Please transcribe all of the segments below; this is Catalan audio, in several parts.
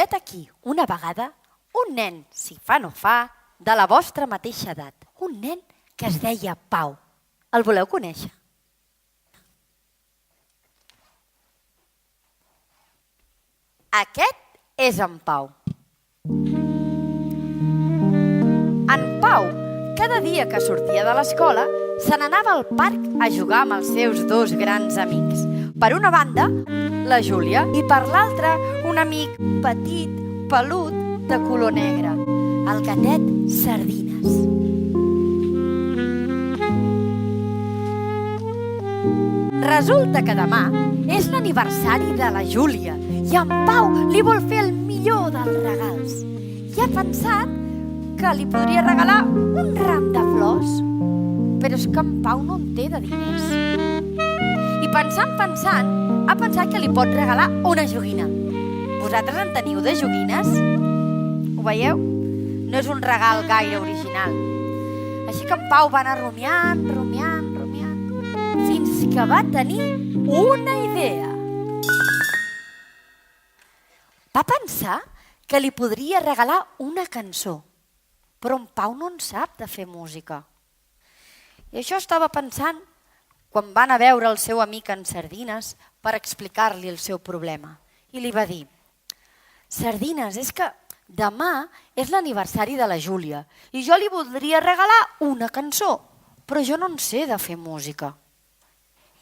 vet aquí, una vegada, un nen, si fa no fa, de la vostra mateixa edat. Un nen que es deia Pau. El voleu conèixer? Aquest és en Pau. En Pau, cada dia que sortia de l'escola, se n'anava al parc a jugar amb els seus dos grans amics. Per una banda, la Júlia, i per l'altra, un amic petit, pelut, de color negre, el gatet Sardines. Resulta que demà és l'aniversari de la Júlia i en Pau li vol fer el millor dels regals. I ha pensat que li podria regalar un ram de flors, però és que en Pau no en té de diners. I pensant, ha pensat que li pot regalar una joguina. Vosaltres en teniu de joguines? Ho veieu? No és un regal gaire original. Així que en Pau va anar rumiant, fins que va tenir una idea. Va pensar que li podria regalar una cançó, però en Pau no en sap de fer música. I això estava pensant quan van a veure el seu amic en Sardines per explicar-li el seu problema. I li va dir: Sardines, és que demà és l'aniversari de la Júlia i jo li voldria regalar una cançó, però jo no en sé de fer música.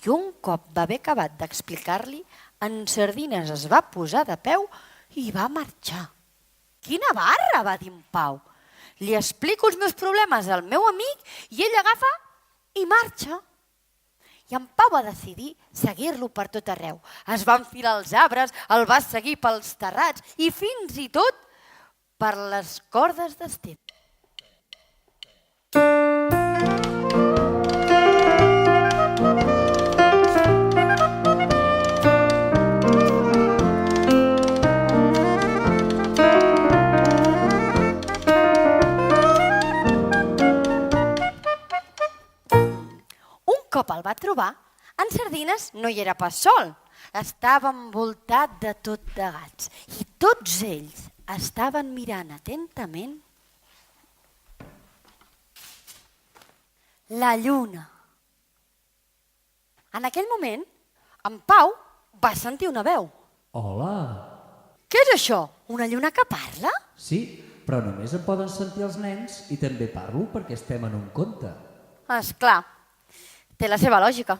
I un cop va haver acabat d'explicar-li, en Sardines es va posar de peu i va marxar. Quina barra, va dir en Pau. Li explico els meus problemes al meu amic i ell agafa i marxa. I en Pau va decidir seguir-lo per tot arreu. Es va enfilar als arbres, el va seguir pels terrats i fins i tot per les cordes d'estet. Cop el va trobar, en Sardines no hi era pas sol. Estava envoltat de tot de gats i tots ells estaven mirant atentament la lluna. En aquell moment, en Pau va sentir una veu. Hola! Què és això? Una lluna que parla? Sí, però només en poden sentir els nens i també parlo perquè estem en un conte. Esclar. Té la seva lògica.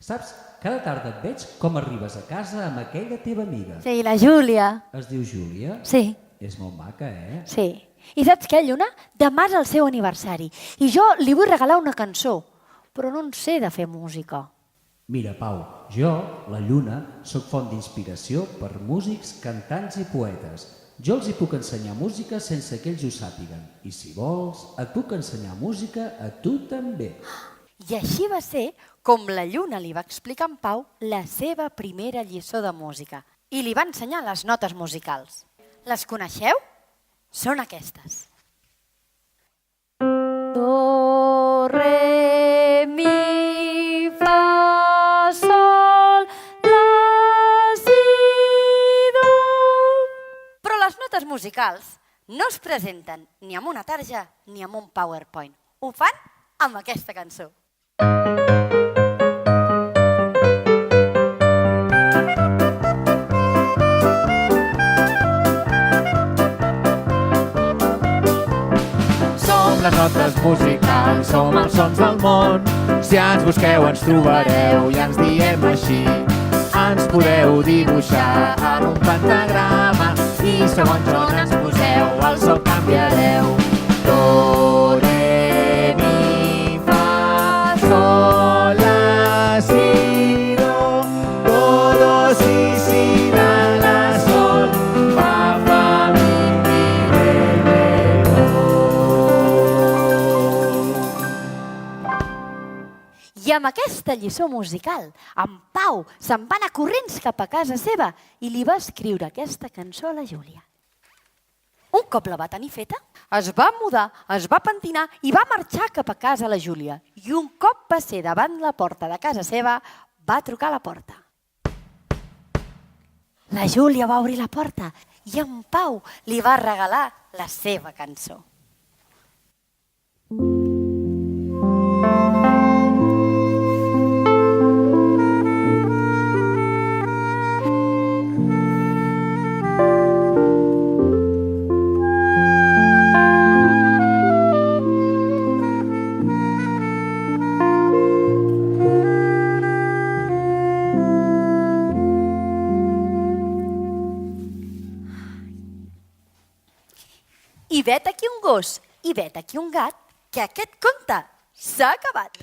Saps, cada tarda et veig com arribes a casa amb aquella teva amiga. Sí, la Júlia. Es diu Júlia? Sí. És molt maca, eh? Sí. I saps què, Lluna? Demà és el seu aniversari i jo li vull regalar una cançó, però no en sé de fer música. Mira, Pau, jo, la Lluna, sóc font d'inspiració per músics, cantants i poetes. Jo els hi puc ensenyar música sense que ells ho sàpiguen. I si vols, et puc ensenyar música a tu també. I així va ser com la Lluna li va explicar a en Pau la seva primera lliçó de música i li va ensenyar les notes musicals. Les coneixeu? Són aquestes. Do, re, mi, fa, sol, la, si, do. Però les notes musicals no es presenten ni amb una tarja ni amb un PowerPoint. Ho fan amb aquesta cançó. Som les notes musicals, som els sons del món. Si ens busqueu ens trobareu i ens diem així. Ens podeu dibuixar en un pentagrama i segons on ens poseu el so canviareu. Do, re, mi, fa, sol, la, si, do, si, la, sol, fa, mi, re, do. I amb aquesta lliçó musical, en Pau se'n va anar corrents cap a casa seva i li va escriure aquesta cançó a la Júlia. Un cop la va tenir feta, es va mudar, es va pentinar i va marxar cap a casa la Júlia. I un cop va ser davant la porta de casa seva, va trucar a la porta. La Júlia va obrir la porta i en Pau li va regalar la seva cançó. I vet aquí un gos, i vet aquí un gat, que aquest conte s'ha acabat.